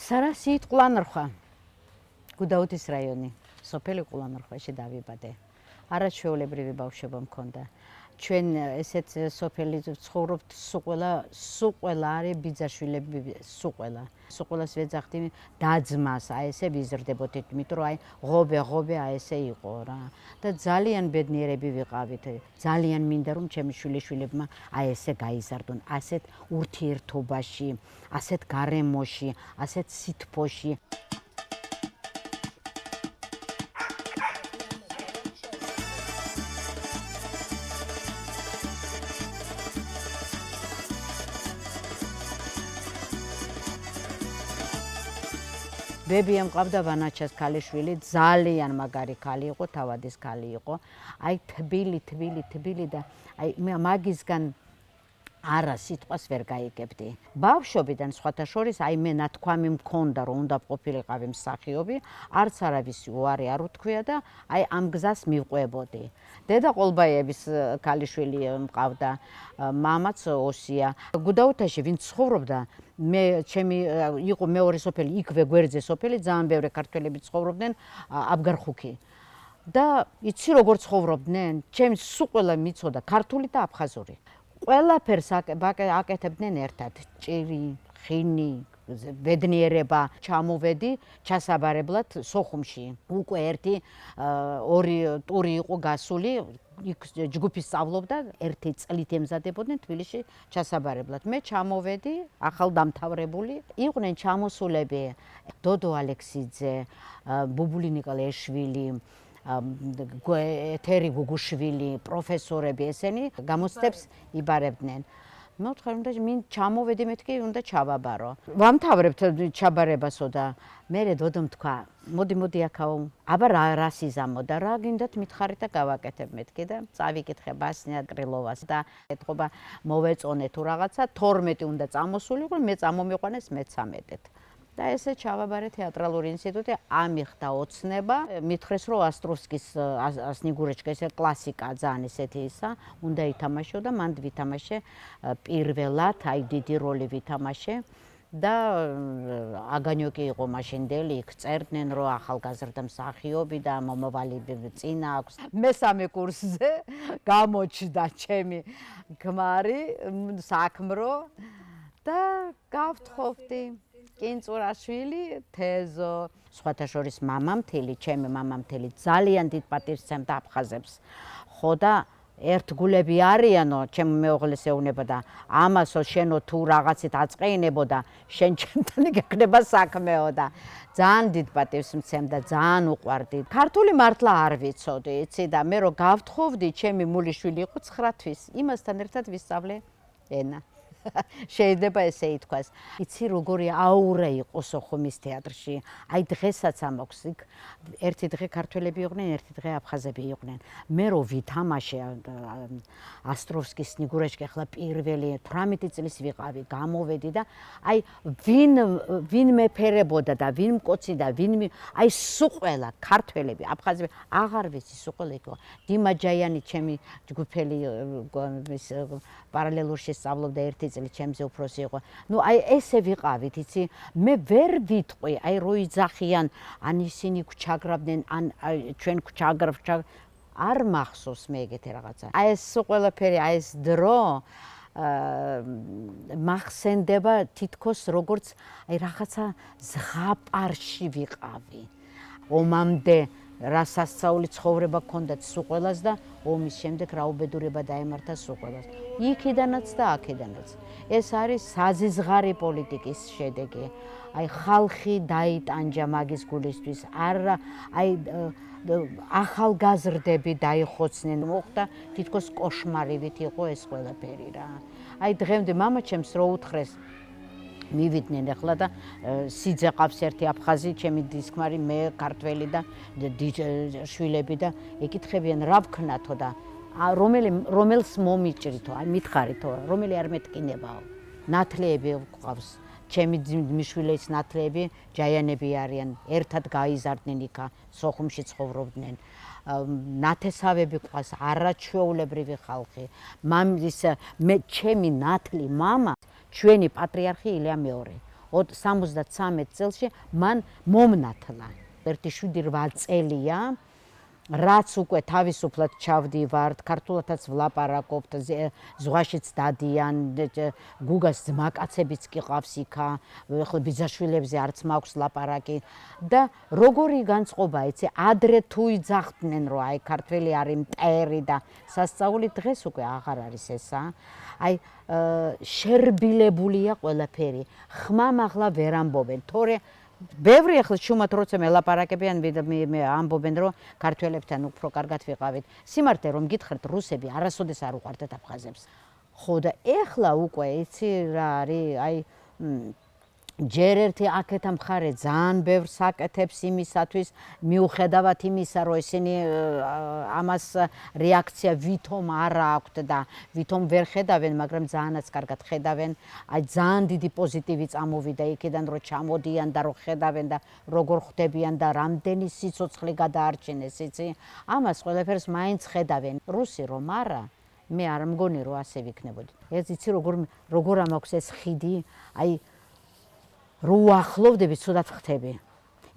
სარასიით ყულანრხვა, გუდაუთის რაიონი, სოფელი ყულანრხვაში დავიბადე. არაჩვეულებრივი ბავშვობა მქონდა. ჩვენ ესეთ სოფელი ცხოვრობთ, სულ ყველა არის ბიძაშვილები, სულ ყველას ვეძახდი დაძმას, აი ესე ვიზრდებოდით, იმიტომ რომ აი ღობე აი ესე იყო რა. და ძალიან ბედნიერები ვიყავით. ძალიან მინდა რომ ჩემი შვილიშვილებმა აი ესე გაიზარდონ, ასეთ ურთიერთობაში, ასეთ გარემოში, ასეთ სითბოში. ბებია მყავდა ვანაჩას ქალიშვილი, ძალიან მაგარი ქალი იყო, თავადის ქალი იყო. აი თბილი და აი მაგისგან არა სიტყვას ვერ გაიგებდი. ბავშვობიდან სხვათა შორის აი მე ნათქვამი მქონდა რომ უნდა ყოფილიყავი მსახიობი, არც არავისი უარი არ უთქვია და აი ამ გზას მივყვებოდი. დედა ყოლბაიების ქალიშვილი მყავდა, მამაც ოსია. გუდაუთაში ვინც ცხოვრობდა ჩემი იყო მეორე სოფელი, იქვე გვერდზე სოფელი, ძალიან ბევრი ქართველები ცხოვრობდნენ, აბგარხუქი. და იცი როგორ ცხოვრობდნენ? ჩემი სულ ყველა მიცოდა ქართული და აფხაზური. ყველაფერს აკეთებდნენ ერთად. ჭირი, ხინი, ბედნიერება. ჩამოვედი ჩასაბარებლად სოხუმში. უკვე ორი ტური იყო გასული. იქ ჯგუფი სწავლობდა, ერთი წლით ემზადებოდნენ თბილისში ჩასაბარებლად. მე ჩამოვედი, ახალდამთავრებული. იყვნენ ჩამოსულები დოდო ალექსიძე, ბუბული ნიკოლაეშვილი, ეთერი გუგუშვილი, პროფესორები ესენი გამოცდებს იბარებდნენ. მე ვთქვი, უნდა ჩამოვედი, მეთქი, უნდა ჩავაბარო. ვამთავრებთ ჩაბარებასო და მერე დოდომ თქვა, მოდი აქაო, აბა რა სიზამო და რა გინდათ მითხარით და გავაკეთებ მეთქი და წავიკითხე ბასნია კრილოვას და ეთყობა მოვეწონე თუ რაღაცა 12 უნდა წამოსულიყო, მე წამომიყვანეს მე-13-ით. და ესე ჩავაბარე თეატრალური ინსტიტუტი, ამიხდა ოცნება. მითხრეს რომ ასტროვსკის სნიგურეჩკა ესე კლასიკა ძალიან ესეთი ისა, უნდა ითამაშო და მანდ ვითამაშე პირველად, აი დიდი როლი ვითამაშე. და აგანიოკი იყო მაშინდელი, იქ წერდნენ რომ ახალგაზრდა მსახიობი და მომავალი წინა აქვს. მესამე კურსზე გამოჩნდა ჩემი ქმარი, საქმრო და გავთხოვდი. კინწურაშვილი, თეზო, სხვათა შორის მამამთილი, ჩემი მამამთილი ძალიან დიდ პატივს სცემდა აფხაზებს. ხო და ერთგულები არიანო, ჩემი მეუღლეს ეუბნებოდა, ამასო შენო თუ რაღაცით აწყეინებოდა, შენ ჩემთან გექნება საქმეო და ძალიან დიდ პატივს მცემდა, ძალიან უყვარდი. ქართული მართლა არ ვიცოდი, იცი და მე რო გავთხოვდი, ჩემი მულიშვილი იყო 9 თვის, იმასთან ერთად ვისწავლე ენა. შეიძლება ესე ითქვას. იცი როგორი აურა იყო სოხუმის თეატრში. აი დღესაც ამაქვს იქ ერთი დღე ქართველები იყვნენ, ერთი დღე აფხაზები იყვნენ. მე რო ვითამაშე ასტროვსკის სნიგურეჩკა, ახლა პირველი 18 წლის ვიყავი, გამოვედი და აი ვინ მეფერებოდა და ვინ მკოცი და ვინ აი სულ ყველა ქართველები, აფხაზები აღარ ვიცი სულ ყველა იყო. დიმა ჯაიანი ჩემი ჯგუფელი პარალელურში სწავლობდა ერთი წელი ჩემზე უფროსი იყო. ნუ აი ესე ვიყავით, იცი, მე ვერ ვიტყვი, აი რო იძახიან, ან ისინი ქჩაგრავდნენ, ან ჩვენ ქჩაგრავ არ მახსოვს მე ეგეთი რაღაცა. აი ეს ყველაფერი, აი ეს დრო მახსენდება თითქოს როგორც აი რაღაცა ზღაპარში ვიყავი. ომამდე რა სასწაული ცხოვრება გქონდათ სულ ყველას და ომის შემდეგ რა უბედურება დაემართა სულ ყველას. იქიდანაც და აქედანაც. ეს არის საზიზღარი პოლიტიკის შედეგი. აი ხალხი დაიტანჯა მაგის გულისთვის. არა აი ახალგაზრდები დაიხოცნენ. მოხდა თითქოს კოშმარივით იყო ეს ყველაფერი რა. აი დღემდე მამაჩემს რო უთხრეს მივიდნენ ახლა და სიძე ყავს ერთი აფხაზი, ჩემი დისქმარი, მე ქართველი და შვილები და ეკითხებიან რა ვქნათო და რომელს მომიჭრითო, აი მითხარითო, რომელი არ მეტკინებაო. ნათლეები გვყავს. ჩემი მიშვილის ნათლეები ჯაიანები არიან, ერთად გაიზარდნენ იქა, სოხუმში ცხოვრობდნენ. ნათესავები გვყავს, არაჩვეულებრივი ხალხი. მამის ჩემი ნათლი მამა ჩვენი პატრიარქი ილია მეორე. 73 წელში მან მომნათლა. 7-8 წელია რაც უკვე თავისუფლად ჩავდივართ, ქართულადაც ვლაპარაკობთ, ზღვაშიც დადიან, გუგას ძმაკაცებიც კი ყავს იქა, ხო ბიძაშვილებზე არც მაქვს ლაპარაკი და როგორი განწყობა იცი, ადრე თუ იძახდნენ რომ აი ქართველი არის მტერი და სასწაული დღეს უკვე აღარ არის ესა. აი შერბილებულია ყველაფერი. ხმამ ახლა ვერ ამბობენ, თორე ბევრი ახლა შუმად როცა მელაპარაკებიან მე ამბობენ რომ ქართველებთან უფრო კარგად ვიყავით. სიმართლე რომ გითხრათ რუსები არასოდეს არ უყვარდათ აფხაზებს. ხო და ეხლა უკვე იცი რა არის აი ჯერ ერთი აქეთა მხარე ძალიან ბევრს აკეთებს იმისათვის მიუხედავად იმისა რომ ისინი ამას რეაქცია ვითომ არ აქვთ და ვითომ ვერ ხედავენ, მაგრამ ძალიანაც კარგად ხედავენ. აი ძალიან დიდი პოზიტივი წამოვიდა იქიდან რომ ჩამოდიან და რომ ხედავენ და როგორ ხვდებიან და რამდენი სიცოცხლე გადაარჩენეს, იცი? ამას ყველაფერს მაინც ხედავენ. რუსი რომ არა, მე არ მგონი რომ ასე ვიქნებოდი. ეს იცი როგორ ამაქვს ეს ხიდი, აი რო უახლოვდები, ცუდად ხტები.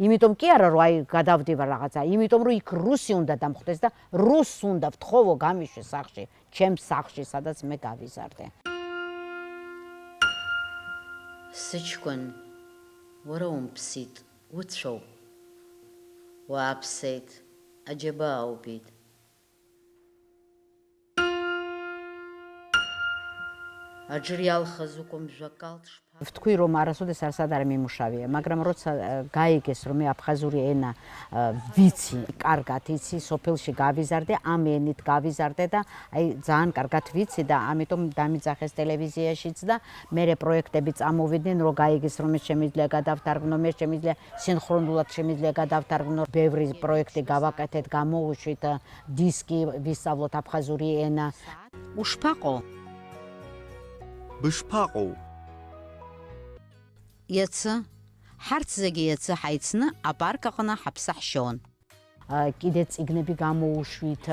იმიტომ კი არა რომ აი გადავდივარ რაღაცა, იმიტომ რომ იქ რუსი უნდა დამხვდეს და რუსს უნდა ვთხოვო გამიშვე სახში, ჩემს სახში, სადაც მე გავიზარდე. სიჩქონ ვარაუმფსით, უცო. ვაფსეთ, აჯებაობით. აჯრიალ ხაზუკომ ჟაკალტ ვთქვი რომ არასოდეს არ სადარ მიმუშავია, მაგრამ როცა გაიგეს რომ მე აფხაზური ენა ვიცი, კარგად იცი, სოფელში გავიზარდე, ამ ენით გავიზარდე და აი ძალიან კარგად ვიცი და ამიტომ დამიძახეს ტელევიზიაშიც და მერე პროექტები წამოვიდნენ, რომ გაიგეს რომ ეს შემიძლია გადავთარგმნო, მე შემიძლია სინხრონულად შემიძლია გადავთარგმნო, ბევრი პროექტი გავაკეთეთ, გამოუშვით დისკი, ვისწავლოთ აფხაზური ენა. უშფაყო ბშფაყო Яца ჰარცზეგი яца ჰაიცნა აპარკაყნა ჰაფსაჰშონ. კიდე წიგნები გამოუშვით,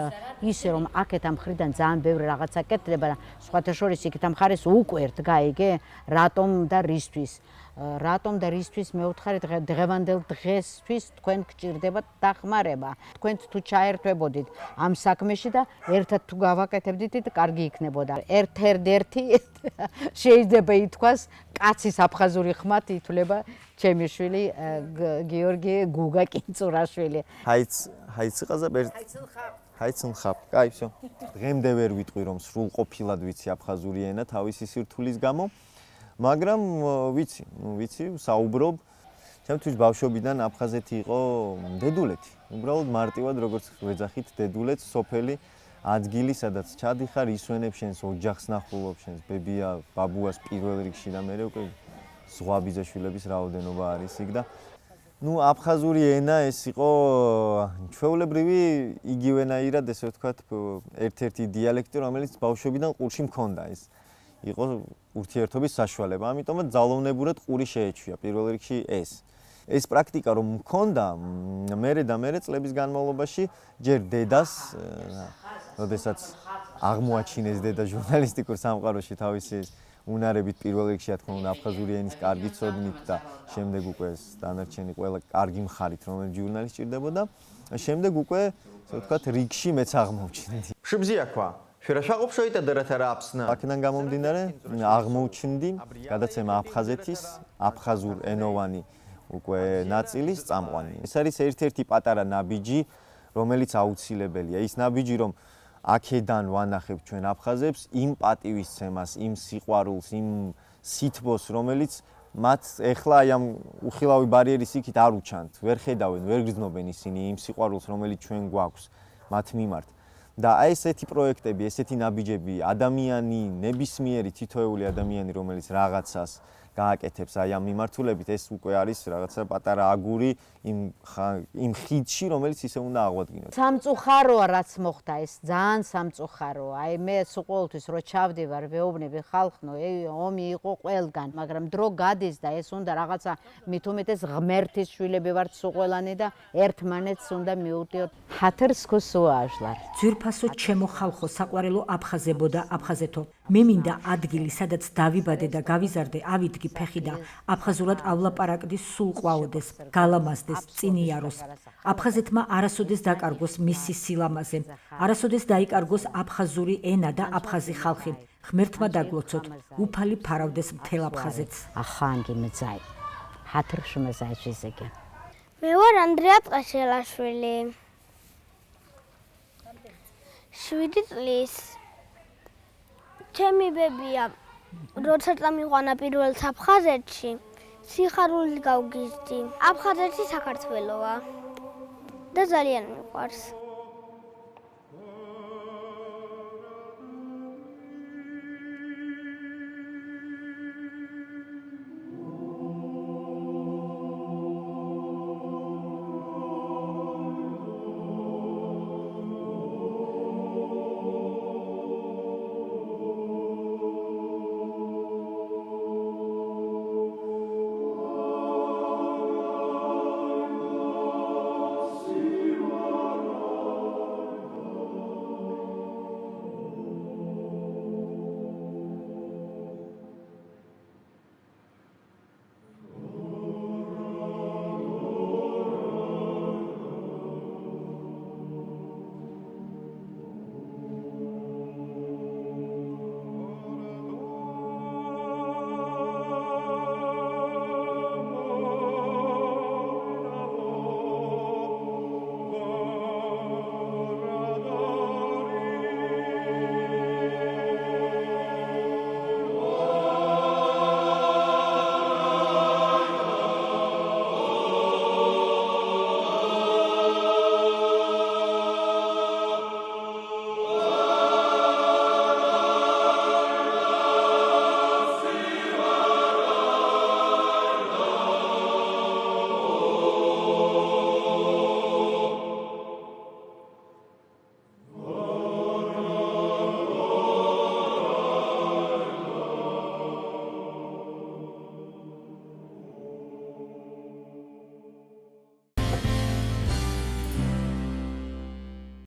ისე რომ აქეთა მხრიდან ძალიან ბევრი რაღაცა კეთდება და სხვათა შორის იქეთა მხარეს უკვე ერთ გაიგე, რატომ და რისთვის. რატომ და რისთვის მეუთხარი დღევანდელ დღესთვის თქვენ გჭირდებათ დახმარება. თქვენ თუ ჩაერთვებოდით ამ საქმეში და ერთად თუ გავაკეთებდით, კარგი იქნებოდა. ერთ-ერთი შეიძლება ითქვას კაცის აფხაზური ხმათ ითვლება ჩემი შვილი გიორგი გუგა კინწურაშვილი. ჰაიცნხაპ. კაი, всё. დღემდე ვერ ვიტყვი რომ სრულყოფილად ვიცი აფხაზური ენა თავისი სირთულის გამო. მაგრამ ვიცი, საუბრობ. ჩემთვის ბავშვობიდან აფხაზეთი იყო დედულეთი. უბრალოდ მარტივად როგორც ვეძახით დედულეთს, სოფელი ადგილი, სადაც ჩადიხარ, ისვენებ შენს ოჯახს, ნახულობ შენს ბებია, ბაბუას პირველ რიგში და მე უკვე ზღვა ბიძაშვილების რაოდენობა არის იქ და აფხაზური ენა ეს იყო ჩვეულებრივი იგივენაირად, ესე ვთქვათ, ერთ-ერთი დიალექტი, რომელიც ბავშვობიდან ყურში მქონდა ეს. იყო ურთიერთობის საშუალება, ამიტომაც ძალოვნებურად ყური შეეჩვია პირველ რიგში ეს. ეს პრაქტიკა რომ მქონდა, მერე წლების განმავლობაში ჯერ დედას, როდესაც აღმოაჩინეს დედა ჟურნალისტიკურ სამყაროში თავისი უნარებით პირველ რიგში, რა თქმა უნდა, აფხაზური ენის კარგი ცოდნით და შემდეგ უკვე ეს დანარჩენი ყველა კარგი მხარით, რომელიც ჟურნალისტ ჭირდებოდა, შემდეგ უკვე, ასე ვთქვათ, რიგში მეც აღმოვჩინდი. შიბზიაქვა შერაშაყობ შოიტა და რა აფსნა. აქედან გამომდინარე, აღმოვჩინდი გადაცემა აფხაზეთის, აფხაზურ ენოვანი უკვე ნაწილის წამყვანი. ეს არის ერთ-ერთი პატარა ნაბიჯი, რომელიც აუცილებელია. ის ნაბიჯი, რომ აქედან ვანახებ ჩვენ აფხაზებს იმ პატივისცემას, იმ სიყვარულს, იმ სითბოს, რომელიც მათ ეხლა აი ამ უხილავი ბარიერის იქით არ უჩანთ. ვერ ხედავენ, ვერ გრძნობენ ისინი იმ სიყვარულს, რომელიც ჩვენ გვაქვს მათ მიმართ. და აი ესეთი პროექტები, ესეთი ნაბიჯები, ადამიანი, ნებისმიერი თითოეული ადამიანი, რომელიც რაღაცას გააკეთებს აი ამ მიმართულებით, ეს უკვე არის რაღაცა პატარა აგური იმ ხიდში, რომელიც ისე უნდა აღვადგინოთ. სამწუხაროა რაც მოხდა ეს, ძალიან სამწუხაროა. აი მე სულ ყოველთვის რო ჩავდივარ, ვეუბნები ხალხნო, ომი იყო ყველგან, მაგრამ დრო გადის და ეს უნდა რაღაცა მით უმეტეს ღმერთის შვილები ვართ სულ ყველანი და ერთმანეთს უნდა მიუტიოთ. ჰათერსკო სუაჟლარ. ძვირფა აფხასო ჩემო ხალხო საყვარელო აფხაზებო და აფხაზეთო მე მინდა ადგილი სადაც დავიბადე და გავიზარდე ავიდგი ფეხი და აფხაზურადავლაპარაკდი სულ ყვაოდეს გალამაზდეს წინიაროს აფხაზეთმა არასოდეს დაკარგოს მისი სილამაზე არასოდეს დაიკარგოს აფხაზური ენა და აფხაზი ხალხი ღმერთმა დაგლოცოთ უფალი ფარავდეს მთელ აფხაზეთს ახანგი მძაი ჰათრშმა ზაიშვიზეგე მე ვარ ანდრია ტყაშელაშვილი 7 წლის ჩემი ბებია როცა წამიყვანა პირველ აფხაზეთში სიხარულით გავგიზდი აფხაზეთი საქართველოა და ძალიან მიყვარს